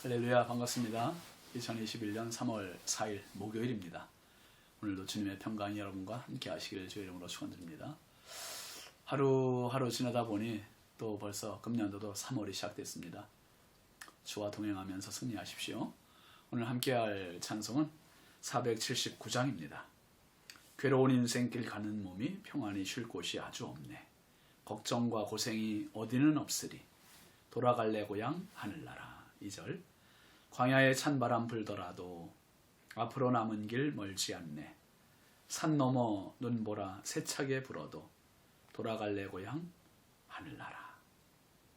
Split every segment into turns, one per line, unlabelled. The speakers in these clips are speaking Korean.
할렐루야, 반갑습니다. 2021년 3월 4일 목요일입니다. 오늘도 주님의 평강이 여러분과 함께 하시기를 주의 이름으로 축원드립니다. 하루하루 지나다 보니 또 벌써 금년도도 3월이 시작됐습니다. 주와 동행하면서 승리하십시오. 오늘 함께할 찬송은 479장입니다. 괴로운 인생길 가는 몸이 평안히 쉴 곳이 아주 없네. 걱정과 고생이 어디는 없으리. 돌아갈래 고향 하늘나라. 2절. 광야에 찬바람 불더라도 앞으로 남은 길 멀지 않네. 산 넘어 눈보라 세차게 불어도 돌아갈래 고향 하늘나라.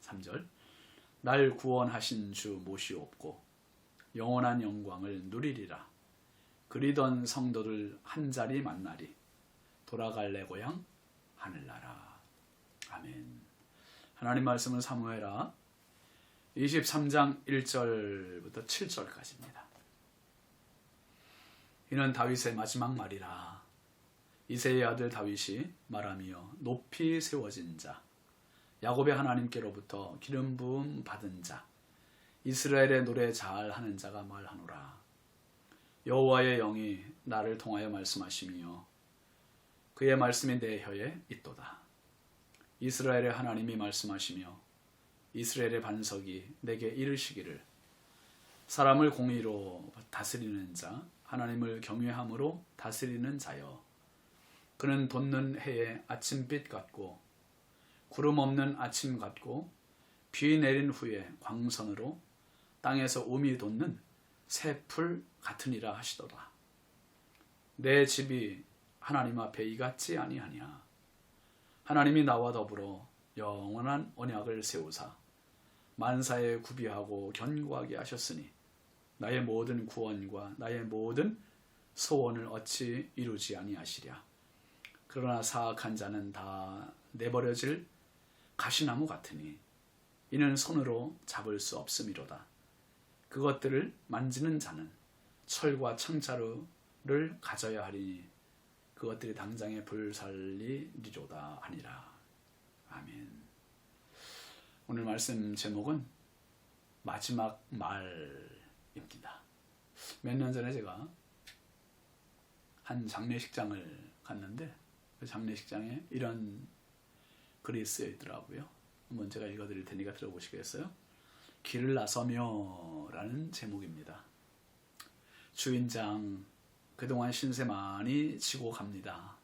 3절. 날 구원하신 주 모시옵고 영원한 영광을 누리리라. 그리던 성도들 한자리 만나리. 돌아갈래 고향 하늘나라. 아멘. 하나님 말씀은 사무엘하 23장 1절부터 7절까지입니다. 이는 다윗의 마지막 말이라. 이새의 아들 다윗이 말하며 높이 세워진 자, 야곱의 하나님께로부터 기름 부음 받은 자, 이스라엘의 노래 잘하는 자가 말하노라. 여호와의 영이 나를 통하여 말씀하시며 그의 말씀이 내 혀에 있도다. 이스라엘의 하나님이 말씀하시며 이스라엘의 반석이 내게 이르시기를 사람을 공의로 다스리는 자, 하나님을 경외함으로 다스리는 자여. 그는 돋는 해의 아침빛 같고 구름 없는 아침 같고 비 내린 후에 광선으로 땅에서 우미 돋는 새 풀 같으니라 하시도다. 내 집이 하나님 앞에 이같지 아니하냐. 하나님이 나와 더불어 영원한 언약을 세우사 만사에 구비하고 견고하게 하셨으니 나의 모든 구원과 나의 모든 소원을 어찌 이루지 아니하시랴. 그러나 사악한 자는 다 내버려질 가시나무 같으니 이는 손으로 잡을 수 없음이로다. 그것들을 만지는 자는 철과 창자루를 가져야 하리니 그것들이 당장에 불살리리로다 하니라. 아멘. 오늘 말씀 제목은 마지막 말입니다. 몇 년 전에 제가 한 장례식장을 갔는데 그 장례식장에 이런 글이 쓰여 있더라고요. 한번 제가 읽어드릴 테니까 들어보시겠어요? 길을 나서며 라는 제목입니다. 주인장, 그동안 신세 많이 지고 갑니다.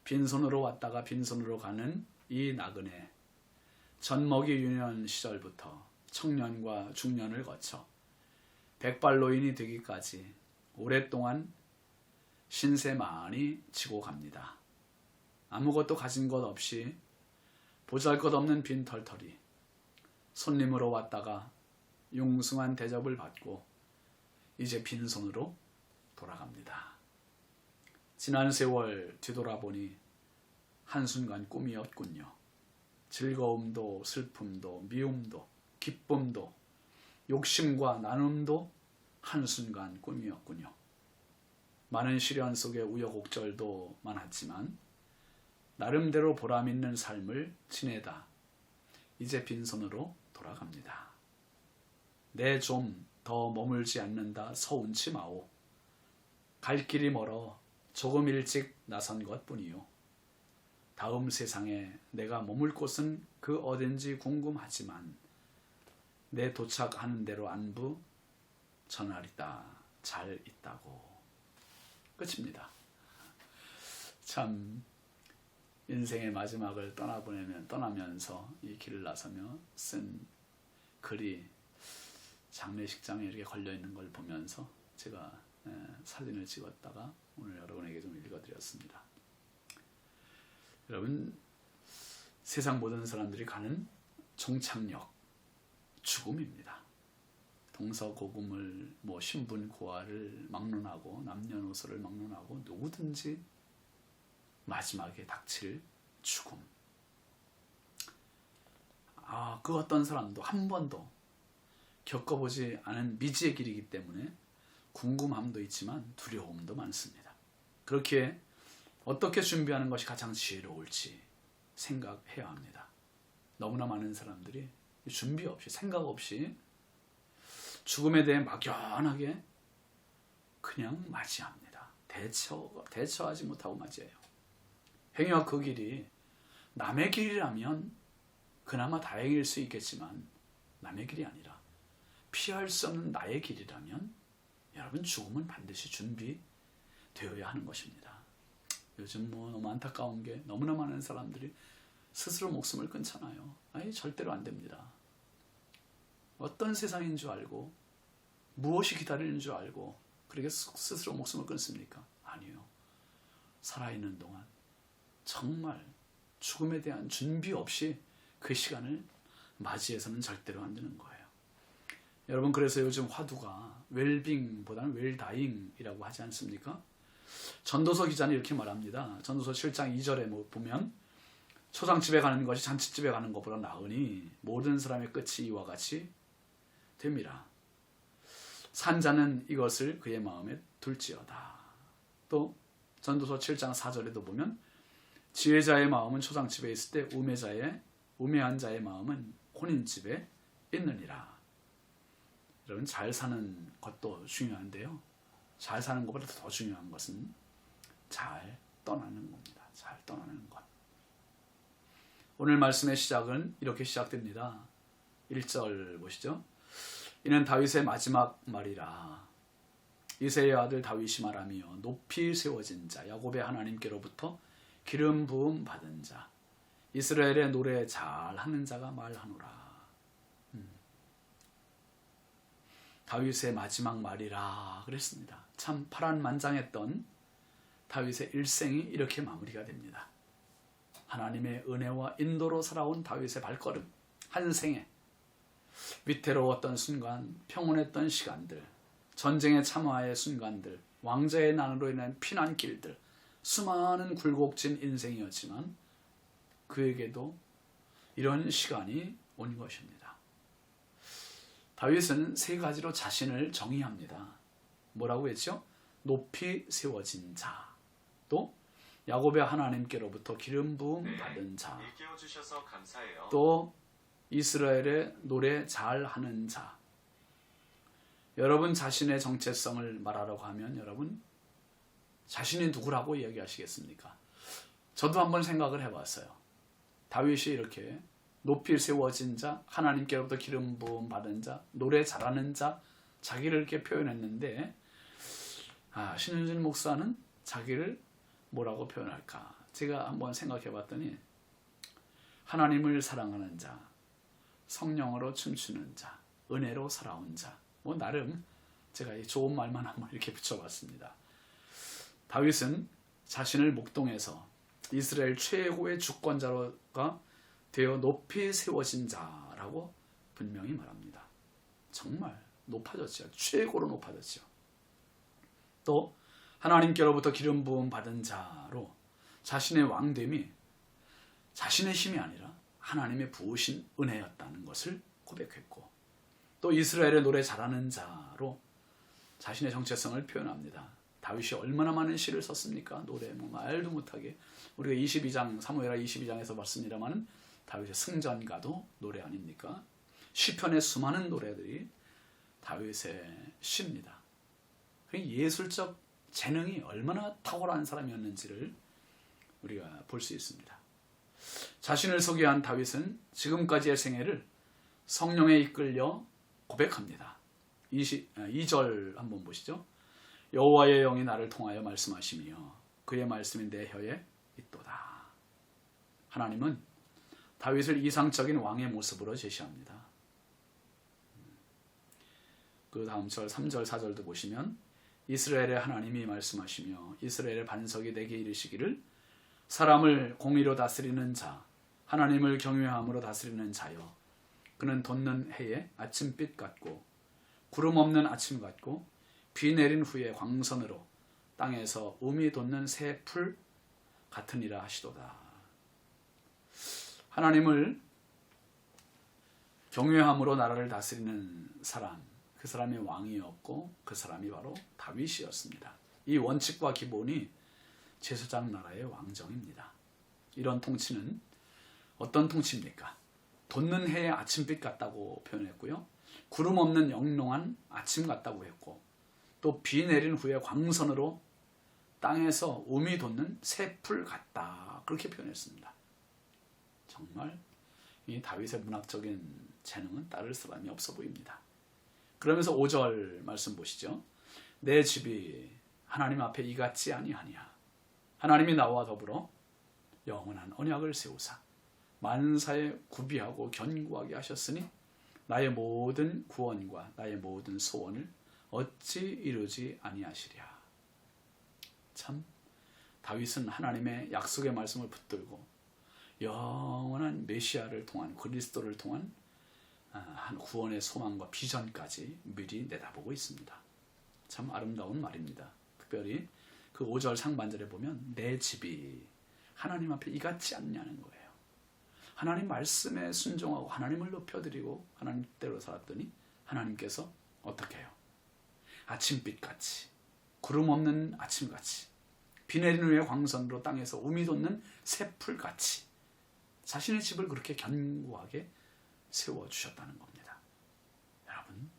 빈손으로 왔다가 빈손으로 가는 이 나그네. 젖먹이 유년 시절부터 청년과 중년을 거쳐 백발노인이 되기까지 오랫동안 신세 많이 지고 갑니다. 아무것도 가진 것 없이 보잘것없는 빈털터리. 손님으로 왔다가 융숭한 대접을 받고 이제 빈손으로 돌아갑니다. 지난 세월 뒤돌아보니 한순간 꿈이었군요. 즐거움도 슬픔도 미움도 기쁨도 욕심과 나눔도 한순간 꿈이었군요. 많은 시련 속에 우여곡절도 많았지만 나름대로 보람있는 삶을 지내다 이제 빈손으로 돌아갑니다. 내 좀 더 머물지 않는다 서운치 마오. 갈 길이 멀어 조금 일찍 나선 것뿐이요. 다음 세상에 내가 머물 곳은 그 어딘지 궁금하지만 내 도착하는 대로 안부 전하리다. 잘 있다고. 끝입니다. 참 인생의 마지막을 떠나면서 이 길을 나서며 쓴 글이 장례식장에 이렇게 걸려있는 걸 보면서 제가 사진을 찍었다가 오늘 여러분에게 좀 읽어드렸습니다. 여러분, 세상 모든 사람들이 가는 종착역, 죽음입니다. 동서고금을 신분고하를 막론하고 남녀노소를 막론하고 누구든지 마지막에 닥칠 죽음. 그 어떤 사람도 한 번도 겪어보지 않은 미지의 길이기 때문에 궁금함도 있지만 두려움도 많습니다. 그렇게 어떻게 준비하는 것이 가장 지혜로울지 생각해야 합니다. 너무나 많은 사람들이 준비 없이 생각 없이 죽음에 대해 막연하게 그냥 맞이합니다. 대처하지 못하고 맞이해요. 행위와 그 길이 남의 길이라면 그나마 다행일 수 있겠지만 남의 길이 아니라 피할 수 없는 나의 길이라면 여러분 죽음은 반드시 준비되어야 하는 것입니다. 요즘 너무 안타까운 게 너무나 많은 사람들이 스스로 목숨을 끊잖아요. 아니 절대로 안 됩니다. 어떤 세상인 줄 알고 무엇이 기다리는 줄 알고 그렇게 스스로 목숨을 끊습니까? 아니요. 살아있는 동안 정말 죽음에 대한 준비 없이 그 시간을 맞이해서는 절대로 안 되는 거예요. 여러분 그래서 요즘 화두가 웰빙보다는 웰다잉이라고 하지 않습니까? 전도서 기자는 이렇게 말합니다. 전도서 7장 2절에 보면 초상집에 가는 것이 잔치집에 가는 것보다 나으니 모든 사람의 끝이 이와 같이 됩니다. 산자는 이것을 그의 마음에 둘지어다. 또 전도서 7장 4절에도 보면 지혜자의 마음은 초상집에 있을 때 우매한 자의 마음은 혼인집에 있느니라. 여러분 잘 사는 것도 중요한데요. 잘 사는 것보다 더 중요한 것은 잘 떠나는 겁니다. 잘 떠나는 것. 오늘 말씀의 시작은 이렇게 시작됩니다. 1절 보시죠. 이는 다윗의 마지막 말이라. 이새의 아들 다윗이 말하며 높이 세워진 자 야곱의 하나님께로부터 기름 부음 받은 자 이스라엘의 노래 잘하는 자가 말하노라. 다윗의 마지막 말이라 그랬습니다. 참 파란만장했던 다윗의 일생이 이렇게 마무리가 됩니다. 하나님의 은혜와 인도로 살아온 다윗의 발걸음 한 생에 위태로웠던 순간, 평온했던 시간들, 전쟁의 참화의 순간들, 왕자의 난으로 인한 피난길들, 수많은 굴곡진 인생이었지만 그에게도 이런 시간이 온 것입니다. 다윗은 세 가지로 자신을 정의합니다. 뭐라고 했죠? 높이 세워진 자, 또 야곱의 하나님께로부터 기름 부음 받은 자, 또 이스라엘의 노래 잘하는 자. 여러분 자신의 정체성을 말하라고 하면 여러분 자신이 누구라고 이야기하시겠습니까? 저도 한번 생각을 해봤어요. 다윗이 이렇게 높이 세워진 자, 하나님께로부터 기름 부음 받은 자, 노래 잘하는 자, 자기를 이렇게 표현했는데 신윤진 목사는 자기를 뭐라고 표현할까? 제가 한번 생각해 봤더니 하나님을 사랑하는 자, 성령으로 춤추는 자, 은혜로 살아온 자. 나름 제가 좋은 말만 한번 이렇게 붙여봤습니다. 다윗은 자신을 목동에서 이스라엘 최고의 주권자가 되어 높이 세워진 자라고 분명히 말합니다. 정말 높아졌죠. 최고로 높아졌죠. 또 하나님께로부터 기름 부음 받은 자로 자신의 왕됨이 자신의 힘이 아니라 하나님의 부으신 은혜였다는 것을 고백했고, 또 이스라엘의 노래 잘하는 자로 자신의 정체성을 표현합니다. 다윗이 얼마나 많은 시를 썼습니까? 노래 말도 못하게. 우리가 22장 사무엘하 22장에서 봤습니다마는 다윗의 승전가도 노래 아닙니까? 시편의 수많은 노래들이 다윗의 시입니다. 예술적 재능이 얼마나 탁월한 사람이었는지를 우리가 볼 수 있습니다. 자신을 소개한 다윗은 지금까지의 생애를 성령에 이끌려 고백합니다. 2절 한번 보시죠. 여호와의 영이 나를 통하여 말씀하시며 그의 말씀이 내 혀에 있도다. 하나님은 다윗을 이상적인 왕의 모습으로 제시합니다. 그 다음 절 3절 4절도 보시면 이스라엘의 하나님이 말씀하시며 이스라엘의 반석이 내게 이르시기를 사람을 공의로 다스리는 자, 하나님을 경외함으로 다스리는 자여, 그는 돋는 해에 아침빛 같고 구름 없는 아침 같고 비 내린 후에 광선으로 땅에서 음이 돋는 새 풀 같으니라 하시도다. 하나님을 경외함으로 나라를 다스리는 사람, 그 사람의 왕이었고 그 사람이 바로 다윗이었습니다. 이 원칙과 기본이 제사장 나라의 왕정입니다. 이런 통치는 어떤 통치입니까? 돋는 해의 아침빛 같다고 표현했고요. 구름 없는 영롱한 아침 같다고 했고, 또 비 내린 후에 광선으로 땅에서 움이 돋는 새풀 같다, 그렇게 표현했습니다. 정말 이 다윗의 문학적인 재능은 따를 사람이 없어 보입니다. 그러면서 5절 말씀 보시죠. 내 집이 하나님 앞에 이같지 아니하냐. 하나님이 나와 더불어 영원한 언약을 세우사 만사에 구비하고 견고하게 하셨으니 나의 모든 구원과 나의 모든 소원을 어찌 이루지 아니하시랴. 참 다윗은 하나님의 약속의 말씀을 붙들고 영원한 메시아를 통한, 그리스도를 통한 한 구원의 소망과 비전까지 미리 내다보고 있습니다. 참 아름다운 말입니다. 특별히 그 5절 상반절에 보면 내 집이 하나님 앞에 이같지 않냐는 거예요. 하나님 말씀에 순종하고 하나님을 높여드리고 하나님 뜻대로 살았더니 하나님께서 어떻게 해요? 아침빛같이, 구름 없는 아침같이, 비 내린 후에 광선으로 땅에서 움이 돋는 새풀같이 자신의 집을 그렇게 견고하게 세워주셨다는 겁니다. 여러분,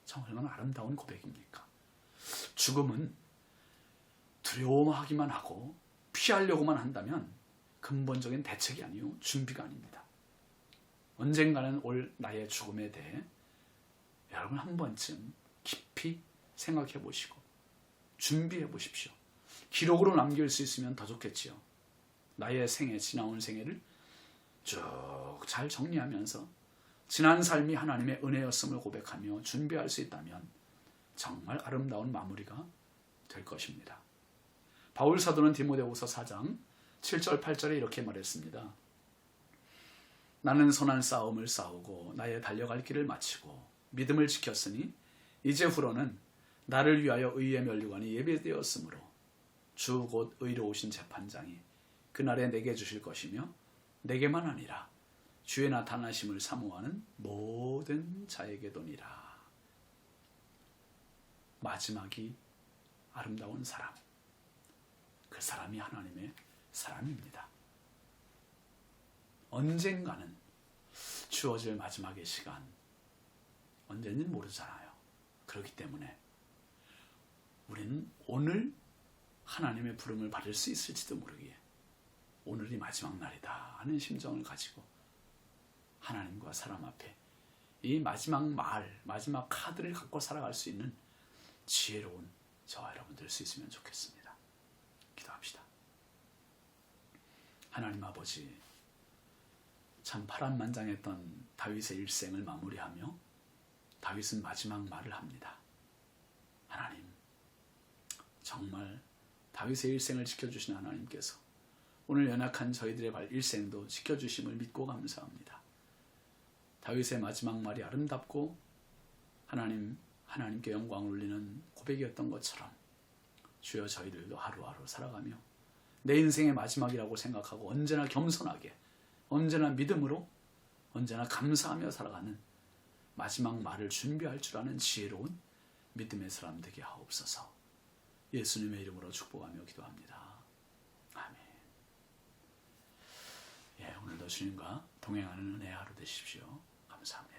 참 얼마나 아름다운 고백입니까? 죽음은 두려워하기만 하고 피하려고만 한다면 근본적인 대책이 아니요 준비가 아닙니다. 언젠가는 올 나의 죽음에 대해 여러분 한 번쯤 깊이 생각해 보시고 준비해 보십시오. 기록으로 남길 수 있으면 더 좋겠지요. 나의 생애, 지나온 생애를 쭉 잘 정리하면서 지난 삶이 하나님의 은혜였음을 고백하며 준비할 수 있다면 정말 아름다운 마무리가 될 것입니다. 바울 사도는 디모데후서 4장 7절 8절에 이렇게 말했습니다. 나는 선한 싸움을 싸우고 나의 달려갈 길을 마치고 믿음을 지켰으니 이제후로는 나를 위하여 의의 면류관이 예비되었으므로 주 곧 의로우신 재판장이 그날에 내게 주실 것이며 내게만 아니라 주의 나타나심을 사모하는 모든 자에게도니라. 마지막이 아름다운 사람, 그 사람이 하나님의 사람입니다. 언젠가는 주어질 마지막의 시간, 언제는 모르잖아요. 그렇기 때문에 우리는 오늘 하나님의 부름을 받을 수 있을지도 모르기에 오늘이 마지막 날이다 하는 심정을 가지고 하나님과 사람 앞에 이 마지막 말, 마지막 카드를 갖고 살아갈 수 있는 지혜로운 저와 여러분 될 수 있으면 좋겠습니다. 기도합시다. 하나님 아버지, 참 파란만장했던 다윗의 일생을 마무리하며 다윗은 마지막 말을 합니다. 하나님, 정말 다윗의 일생을 지켜주신 하나님께서 오늘 연약한 저희들의 일생도 지켜주심을 믿고 감사합니다. 다윗의 마지막 말이 아름답고 하나님께 영광을 올리는 고백이었던 것처럼 주여 저희들도 하루하루 살아가며 내 인생의 마지막이라고 생각하고 언제나 겸손하게, 언제나 믿음으로, 언제나 감사하며 살아가는 마지막 말을 준비할 줄 아는 지혜로운 믿음의 사람 되게 하옵소서. 예수님의 이름으로 축복하며 기도합니다. 아멘. 오늘도 주님과 동행하는 은혜의 하루 되십시오. 감사합니다.